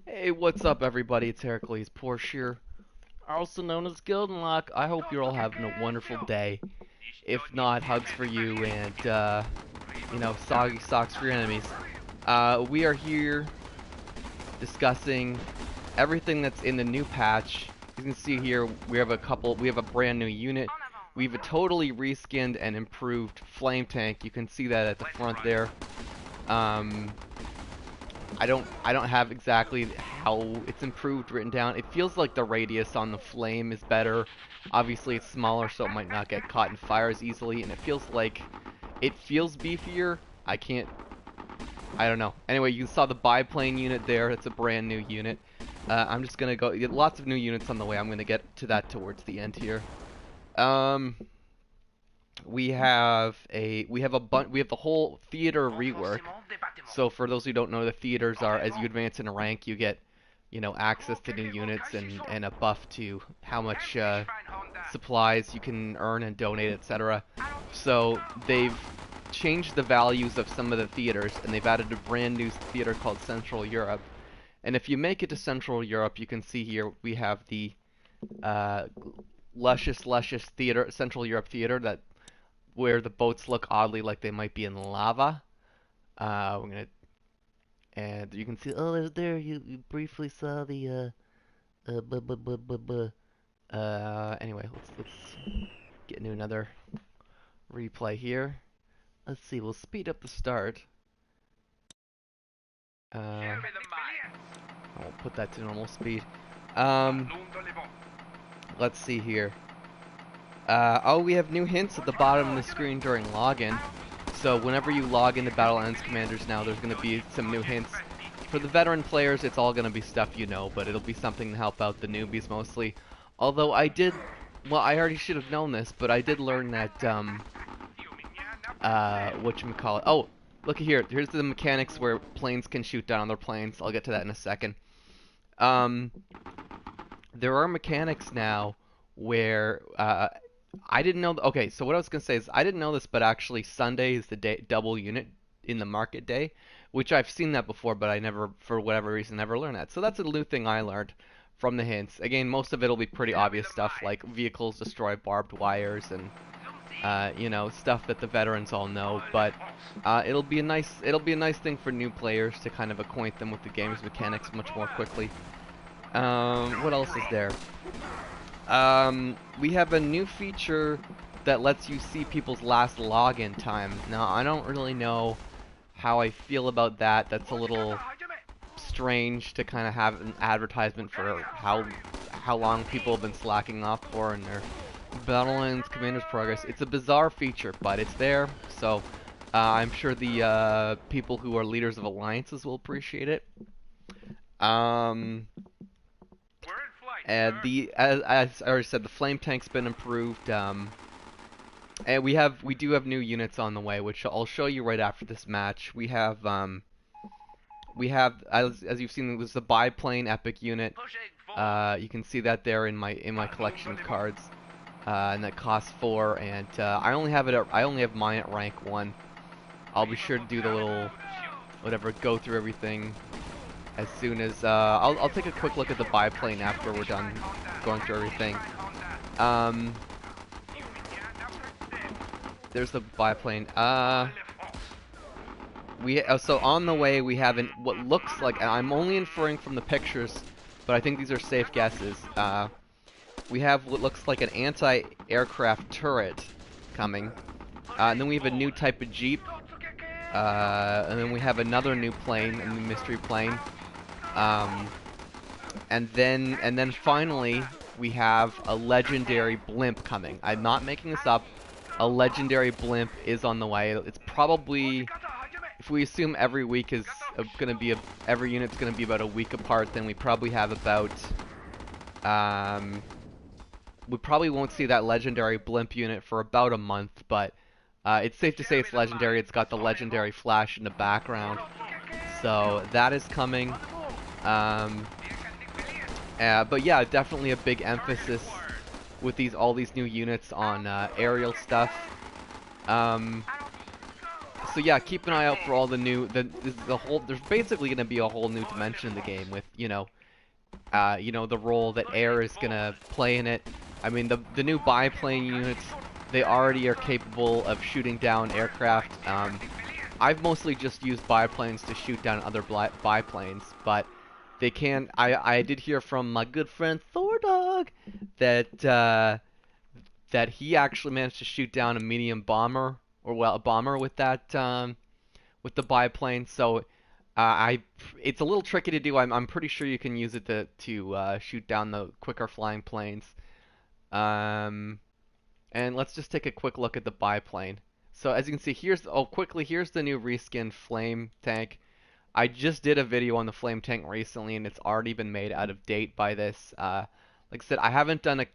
Hey, what's up, everybody? It's Heracles Porsche here, also known as Gildenlock. I hope you're all having a wonderful day. If not, hugs for you and, soggy socks for your enemies. We are here discussing everything that's in the new patch. You can see here we have a brand new unit. We have a totally reskinned and improved flame tank. You can see that at the front there. I don't have exactly how it's improved written down. It feels like the radius on the flame is better. Obviously it's smaller, so it might not get caught in fire as easily, and it feels beefier. I don't know. Anyway, you saw the biplane unit there. It's a brand new unit. I'm just gonna go. Lots of new units on the way. I'm gonna get to that towards the end here. We have the whole theater rework. So for those who don't know, the theaters are, as you advance in rank, you get, access to new units and a buff to how much supplies you can earn and donate, etc. So they've changed the values of some of the theaters, and they've added a brand new theater called Central Europe. And if you make it to Central Europe, you can see here we have the luscious theater, Central Europe theater, where the boats look oddly like they might be in lava. And you can see, oh, there you briefly saw the anyway, let's get into another replay here. Let's see, we'll speed up the start. I'll put that to normal speed. Let's see here. Oh, we have new hints at the bottom of the screen during login. So whenever you log into Battle Ends Commanders now, there's going to be some new hints. For the veteran players, it's all going to be stuff you know, but it'll be something to help out the newbies mostly. Although I already should have known this, but I did learn that, whatchamacallit. Oh, look here. Here's the mechanics where planes can shoot down other planes. I'll get to that in a second. There are mechanics now where, I didn't know. Okay, so what I was gonna say is I didn't know this, but actually Sunday is the double unit in the market day, which I've seen that before, but I never, for whatever reason, never learned that. So that's a new thing I learned from the hints. Again, most of it will be pretty obvious stuff like vehicles destroy barbed wires and stuff that the veterans all know. But it'll be a nice thing for new players to kind of acquaint them with the game's mechanics much more quickly. What else is there? We have a new feature that lets you see people's last login time. Now, I don't really know how I feel about that. That's a little strange to kind of have an advertisement for how long people have been slacking off for in their Battle Ends Commander's progress. It's a bizarre feature, but it's there, so I'm sure the people who are leaders of alliances will appreciate it. And as I already said, the flame tank's been improved, and we do have new units on the way, which I'll show you right after this match. We have as you've seen, this is the biplane epic unit. You can see that there in my collection of cards, and that costs 4. And I only have mine at rank 1. I'll be sure to do the little go through everything. As soon as I'll take a quick look at the biplane after we're done going through everything. There's the biplane. So on the way we have what looks like, and I'm only inferring from the pictures, but I think these are safe guesses. We have what looks like an anti-aircraft turret coming, and then we have a new type of jeep, and then we have another new plane, a new mystery plane. And then finally we have a legendary blimp coming. I'm not making this up. A legendary blimp is on the way. It's probably, if we assume every week is every unit's gonna be about a week apart, then we probably have about we probably won't see that legendary blimp unit for about a month, but it's safe to say it's legendary. It's got the legendary flash in the background, so that is coming. But yeah, definitely a big emphasis with all these new units on aerial stuff. So yeah, keep an eye out for all the new the whole. There's basically gonna be a whole new dimension in the game with the role that air is gonna play in it. I mean, the new biplane units, they already are capable of shooting down aircraft. I've mostly just used biplanes to shoot down other biplanes, but they can. I did hear from my good friend Thordog that he actually managed to shoot down a medium bomber, or well, a bomber with that with the biplane. So it's a little tricky to do. I'm pretty sure you can use it to shoot down the quicker flying planes. Um, and let's just take a quick look at the biplane. So as you can see, here's the new reskin flame tank. I just did a video on the flame tank recently, and it's already been made out of date by this. Like I said, I haven't done a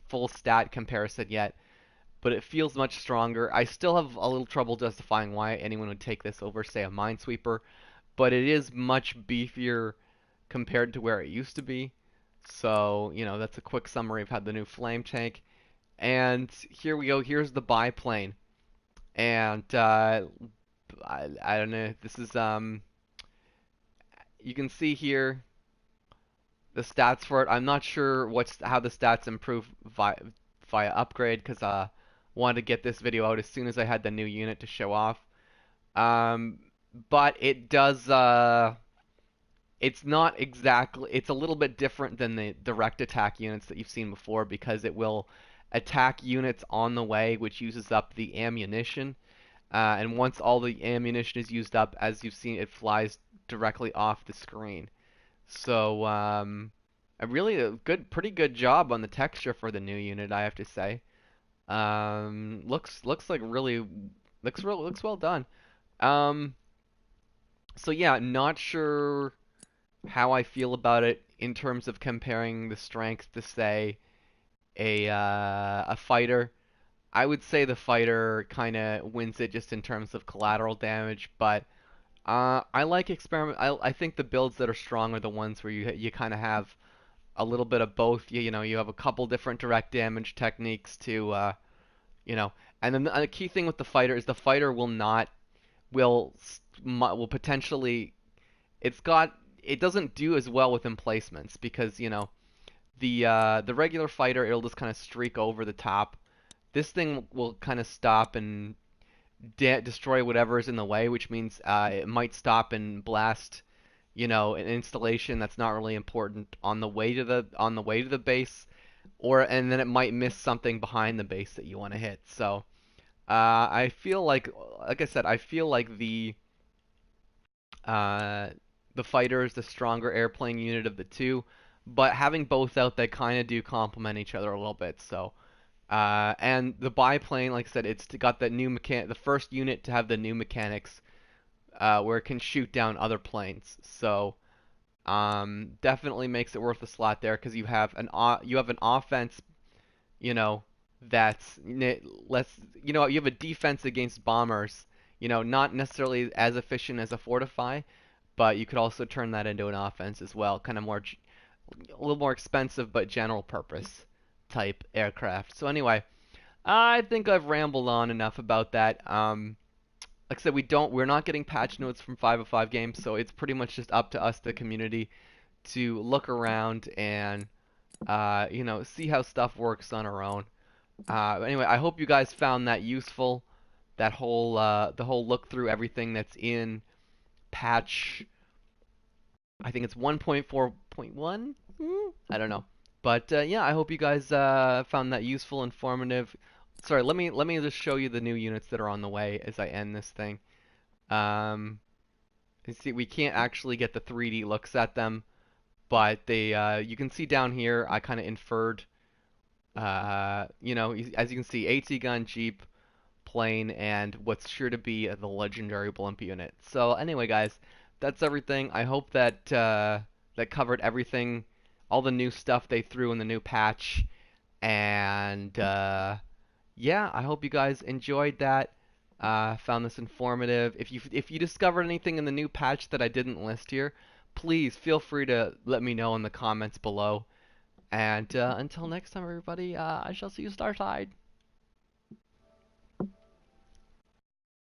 full stat comparison yet, but it feels much stronger. I still have a little trouble justifying why anyone would take this over, say, a Minesweeper, but it is much beefier compared to where it used to be. So, that's a quick summary of how the new flame tank. And here we go. Here's the biplane. And I don't know. This is you can see here the stats for it. I'm not sure how the stats improve via upgrade because wanted to get this video out as soon as I had the new unit to show off. But it does. It's not exactly. It's a little bit different than the direct attack units that you've seen before because it will attack units on the way, which uses up the ammunition. And once all the ammunition is used up, as you've seen, it flies directly off the screen. So, pretty good job on the texture for the new unit, I have to say. Looks like looks well done. So yeah, not sure how I feel about it in terms of comparing the strength to say a fighter. I would say the fighter kind of wins it just in terms of collateral damage, but I like experiment. I think the builds that are strong are the ones where you kind of have a little bit of both. You have a couple different direct damage techniques to and then the key thing with the fighter is the fighter will potentially it doesn't do as well with emplacements because the regular fighter, it'll just kind of streak over the top. This thing will kind of stop and destroy whatever is in the way, which means it might stop and blast, an installation that's not really important on the way to the base, and then it might miss something behind the base that you want to hit. So I feel like I said, I feel like the fighter is the stronger airplane unit of the two, but having both out, they kind of do complement each other a little bit. So. And the biplane, like I said, it's got that new the first unit to have the new mechanics, where it can shoot down other planes. So, definitely makes it worth the slot there because you have an offense, that's less, you have a defense against bombers, not necessarily as efficient as a fortify, but you could also turn that into an offense as well, kind of a little more expensive but general purpose type aircraft. So anyway, I think I've rambled on enough about that. Like I said, we're not getting patch notes from 505 Games, so it's pretty much just up to us, the community, to look around and see how stuff works on our own. Anyway, I hope you guys found that useful. That whole the whole look through everything that's in patch. I think it's 1.4.1. I don't know. But yeah, I hope you guys found that useful, informative. Sorry, let me just show you the new units that are on the way as I end this thing. You see, we can't actually get the 3D looks at them, but you can see down here, I kind of inferred, as you can see, AT gun, Jeep, plane, and what's sure to be the legendary blimp unit. So anyway, guys, that's everything. I hope that that covered everything. All the new stuff they threw in the new patch, and yeah, I hope you guys enjoyed that. Found this informative. If you discovered anything in the new patch that I didn't list here, please feel free to let me know in the comments below. And until next time, everybody, I shall see you Starside.